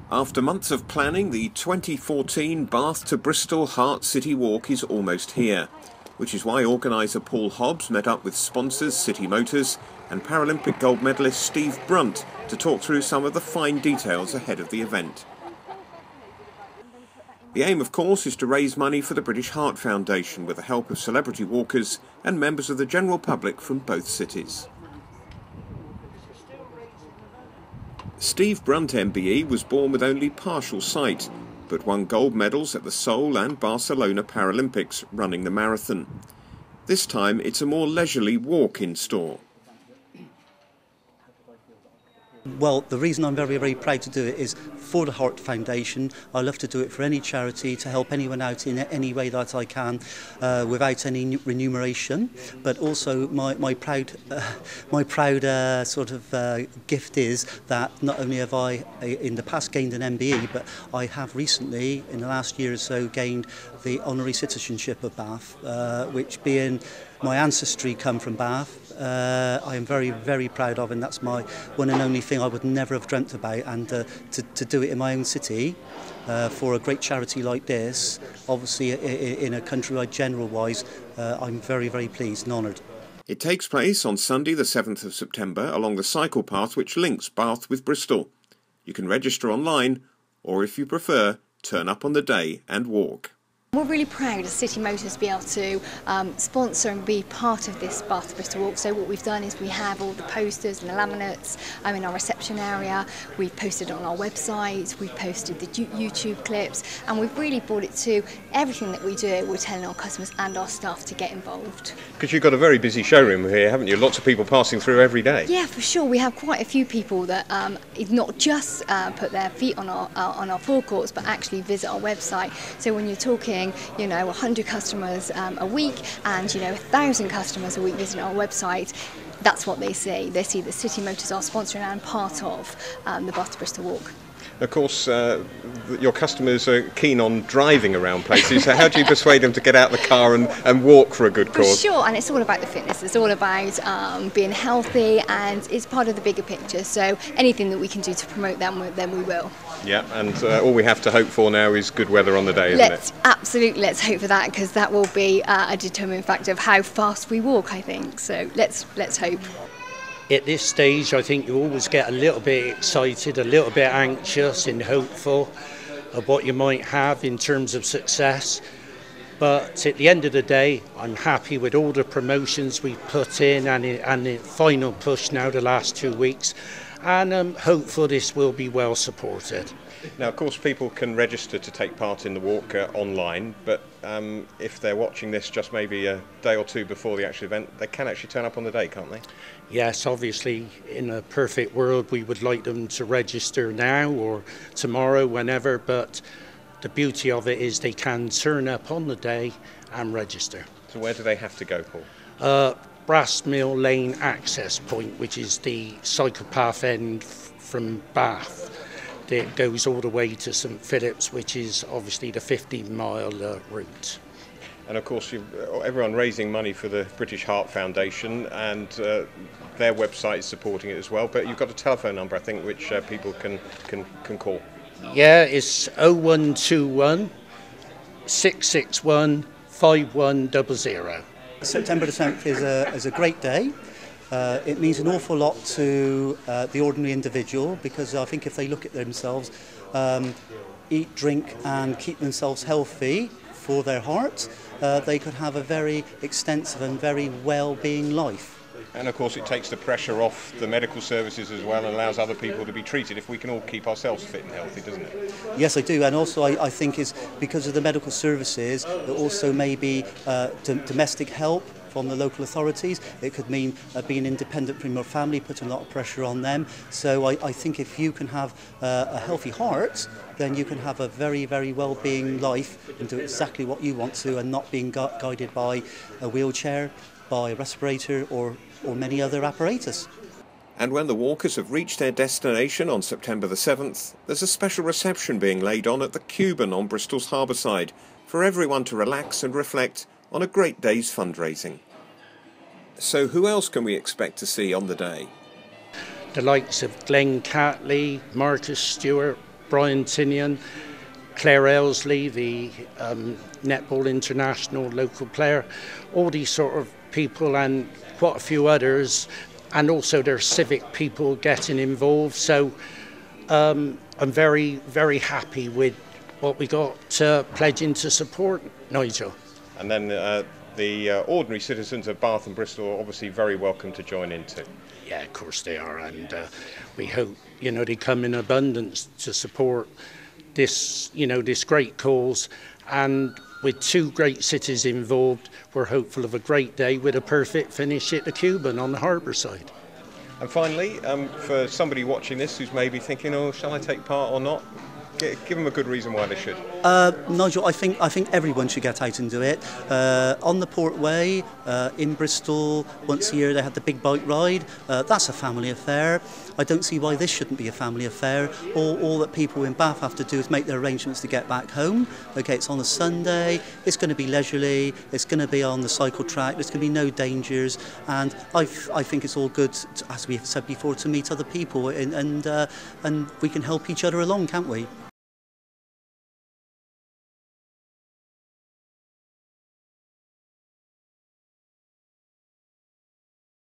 After months of planning, the 2014 Bath to Bristol Heart City Walk is almost here, which is why organiser Paul Hobbs met up with sponsors City Motors and Paralympic gold medalist Steve Brunt to talk through some of the fine details ahead of the event. The aim, of course, is to raise money for the British Heart Foundation with the help of celebrity walkers and members of the general public from both cities. Steve Brunt MBE was born with only partial sight, but won gold medals at the Seoul and Barcelona Paralympics running the marathon. This time it's a more leisurely walk in store. Well, the reason I'm very, very proud to do it is for the Heart Foundation. I love to do it for any charity, to help anyone out in any way that I can, without any remuneration. But also my proud gift is that not only have I in the past gained an MBE, but I have recently, in the last year or so, gained the honorary citizenship of Bath, which, being my ancestry come from Bath, I am very, very proud of, and that's my one and only thing I would never have dreamt about. And to do it in my own city for a great charity like this, obviously in a countrywide general-wise, I'm very, very pleased and honoured. It takes place on Sunday the 7th of September along the cycle path which links Bath with Bristol. You can register online, or if you prefer, turn up on the day and walk. We're really proud as City Motors to be able to sponsor and be part of this Bath to Bristol Walk. So what we've done is we have all the posters and the laminates in our reception area. We've posted it on our website, we've posted the YouTube clips, and we've really brought it to everything that we do. We're telling our customers and our staff to get involved. Because you've got a very busy showroom here, haven't you? Lots of people passing through every day. Yeah, for sure. We have quite a few people that not just put their feet on our forecourts, but actually visit our website. So when you're talking 100 customers a week and 1,000 customers a week visiting our website, that's what they see. They see that City Motors are sponsoring and part of the Bath to Bristol Walk. Of course, your customers are keen on driving around places, so how do you persuade them to get out the car and walk for a good cause? For sure, and it's all about the fitness, it's all about being healthy, and it's part of the bigger picture, so anything that we can do to promote them, then we will. Yeah, and all we have to hope for now is good weather on the day, isn't it? Absolutely, let's hope for that, because that will be a determining factor of how fast we walk, I think, so let's hope. At this stage, I think you always get a little bit excited, a little bit anxious and hopeful of what you might have in terms of success. But at the end of the day, I'm happy with all the promotions we've put in and the final push now the last 2 weeks. And I'm hopeful this will be well supported. Now, of course, people can register to take part in the walk online, but if they're watching this just maybe a day or two before the actual event, they can actually turn up on the day, can't they? Yes, obviously, in a perfect world, we would like them to register now or tomorrow, whenever, but the beauty of it is they can turn up on the day and register. So where do they have to go, Paul? Brass Mill Lane access point, which is the cycle path end from Bath. It goes all the way to St Philip's, which is obviously the 50-mile route. And of course, everyone raising money for the British Heart Foundation, and their website is supporting it as well. But you've got a telephone number, I think, which people can call. Yeah, it's 0121 661 5100. September the 10th is a great day. It means an awful lot to the ordinary individual, because I think if they look at themselves, eat, drink and keep themselves healthy for their heart, they could have a very extensive and very well-being life. And of course it takes the pressure off the medical services as well and allows other people to be treated if we can all keep ourselves fit and healthy, doesn't it? Yes, I do. And also I think is because of the medical services, it also may be domestic help from the local authorities. It could mean being independent from your family, putting a lot of pressure on them. So I think if you can have a healthy heart, then you can have a very, very well-being life and do exactly what you want to, and not being guided by a wheelchair, by a respirator or many other apparatus. And when the walkers have reached their destination on September the 7th, there's a special reception being laid on at the Cuban on Bristol's harbour side for everyone to relax and reflect on a great day's fundraising. So who else can we expect to see on the day? The likes of Glenn Catley, Marcus Stewart, Brian Tinian, Claire Ailsley, the Netball International local player, all these sort of people and quite a few others, and also their civic people getting involved. So I'm very, very happy with what we got pledging to support, Nigel. And then the ordinary citizens of Bath and Bristol are obviously very welcome to join in too. Yeah, of course they are, and we hope, you know, they come in abundance to support this, you know, this great cause. And with two great cities involved, we're hopeful of a great day with a perfect finish at the Cuban on the harbour side. And finally, for somebody watching this who's maybe thinking, oh, shall I take part or not? Give them a good reason why they should. Nigel, I think everyone should get out and do it. On the Port Way in Bristol, once a year they have the big bike ride. That's a family affair. I don't see why this shouldn't be a family affair. All that people in Bath have to do is make their arrangements to get back home. Okay, it's on a Sunday. It's going to be leisurely. It's going to be on the cycle track. There's going to be no dangers. And I think it's all good, as we have said before, to meet other people and we can help each other along, can't we?